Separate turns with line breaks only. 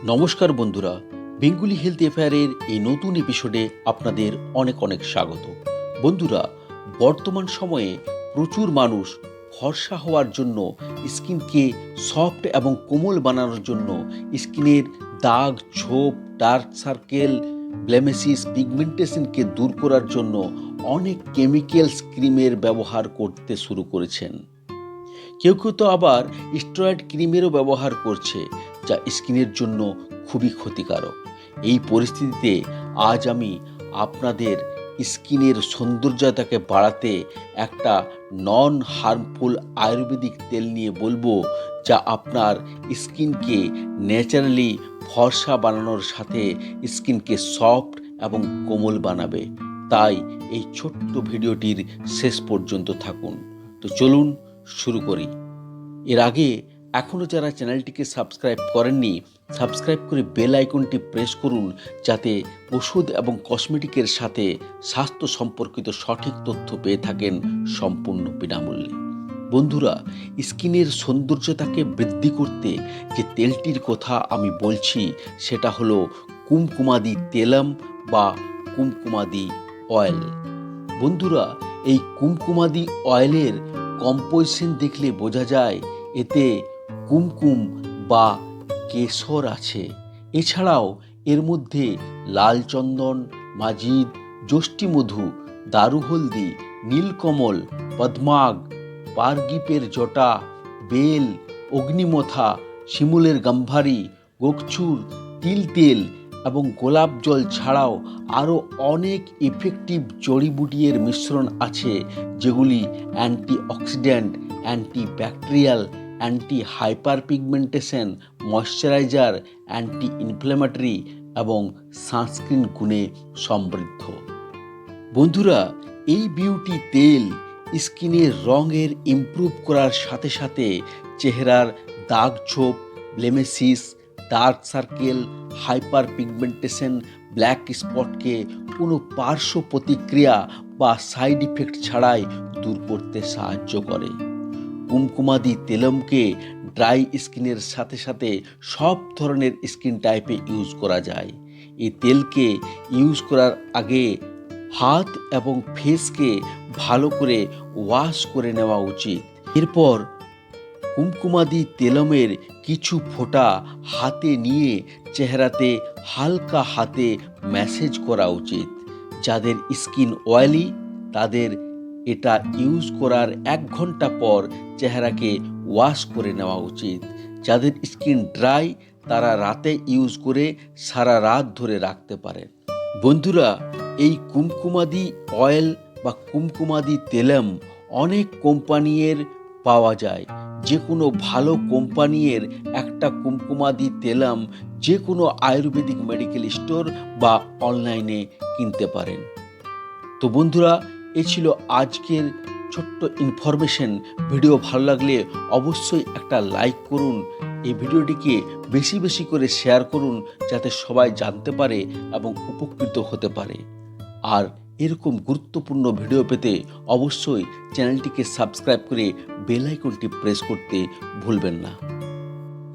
নমস্কার বন্ধুরা, Bengali health অ্যাফেয়ারের এই নতুন এপিসোডে আপনাদের অনেক অনেক স্বাগত। বন্ধুরা, বর্তমান সময়ে প্রচুর মানুষ ফর্সা হওয়ার জন্য, স্কিনকে সফট এবং কোমল বানানোর জন্য, স্কিনের দাগ, ছোপ, ডার্ক সার্কেল, ব্লেমিসিস, পিগমেন্টেশনকে দূর করার জন্য অনেক কেমিক্যালস ক্রিমের ব্যবহার করতে শুরু করেছেন। কেউ কেউ তো আবার স্টেরয়েড ক্রিমেরও ব্যবহার করছে, যা স্কিনের জন্য খুবই ক্ষতিকারক। এই পরিস্থিতিতে আজ আমি আপনাদের স্কিনের সৌন্দর্যতাকে বাড়াতে একটা নন হার্মফুল আয়ুর্বেদিক তেল নিয়ে বলবো, যা আপনার স্কিনকে ন্যাচারালি ফর্সা বানানোর সাথে স্কিনকে সফট এবং কোমল বানাবে। তাই এই ছোট্ট ভিডিওটির শেষ পর্যন্ত থাকুন। তো চলুন শুরু করি। এর আগে এখনও যারা চ্যানেলটিকে সাবস্ক্রাইব করেননি, সাবস্ক্রাইব করে বেল আইকনটি প্রেস করুন, যাতে ওষুধ এবং কসমেটিকের সাথে স্বাস্থ্য সম্পর্কিত সঠিক তথ্য পেয়ে থাকেন সম্পূর্ণ বিনামূল্যে। বন্ধুরা, স্কিনের সৌন্দর্যতাকে বৃদ্ধি করতে যে তেলটির কথা আমি বলছি সেটা হলো কুমকুমাদি তেলম বা কুমকুমাদি অয়েল। বন্ধুরা, এই কুমকুমাদি অয়েলের কম্পোজিশন দেখলে বোঝা যায় এতে কুমকুম বা কেশর আছে। এছাড়াও এর মধ্যে লাল চন্দন, মাজিদ, যষ্টিমধু, দারুহলদি, নীলকমল, পদ্মাগ, পারগিপের জটা, বেল, অগ্নিমথা, শিমুলের গাম্ভারি, গোকচুর, তিল তেল এবং গোলাপ জল ছাড়াও আরও অনেক ইফেক্টিভ জড়িবুটির মিশ্রণ আছে, যেগুলি antioxidant, antibacterial, anti hyper pigmentation, moisturiser, anti inflammatory এবং সানস্ক্রিন গুণে সমৃদ্ধ। বন্ধুরা, এই বিউটি তেল স্কিনের রঙের ইমপ্রুভ করার সাথে সাথে চেহারার দাগ ছোপ, blemishes, dark circle, hyper pigmentation, black স্পটকে কোনো পার্শ্ব প্রতিক্রিয়া বা সাইড ইফেক্ট ছাড়াই দূর করতে সাহায্য করে। কুমকুমাদি তেলমকে ড্রাই স্কিনের সাথে সাথে সব ধরনের স্কিন টাইপে ইউজ করা যায়। এই তেলকে ইউজ করার আগে হাত এবং ফেসকে ভালো করে ওয়াশ করে নেওয়া উচিত। এরপর কুমকুমাদি তেলমের কিছু ফোঁটা হাতে নিয়ে চেহারাতে হালকা হাতে ম্যাসেজ করা উচিত। যাদের স্কিন অয়েলি তাদের এটা ইউজ করার 1 ঘন্টা পর চেহারাকে ওয়াশ করে নেওয়া উচিত। যাদের স্কিন ড্রাই তারা রাতে ইউজ করে সারা রাত ধরে রাখতে পারেন। বন্ধুরা, এই কুমকুমাদি অয়েল বা কুমকুমাদি তেলম অনেক কোম্পানির পাওয়া যায়। যে কোনো ভালো কোম্পানির একটা কুমকুমাদি তেলম যে কোনো আয়ুর্বেদিক মেডিকেল স্টোর বা অনলাইনে কিনতে পারেন। তো বন্ধুরা, এই ছিল আজকের ছোট্ট ইনফরমেশন। ভিডিও ভালো লাগলে অবশ্যই একটা লাইক করুন, এই ভিডিওটিকে বেশি বেশি করে শেয়ার করুন, যাতে সবাই জানতে পারে এবং উপকৃত হতে পারে। আর এরকম গুরুত্বপূর্ণ ভিডিও পেতে অবশ্যই চ্যানেলটিকে সাবস্ক্রাইব করে বেল আইকনটি প্রেস করতে ভুলবেন না।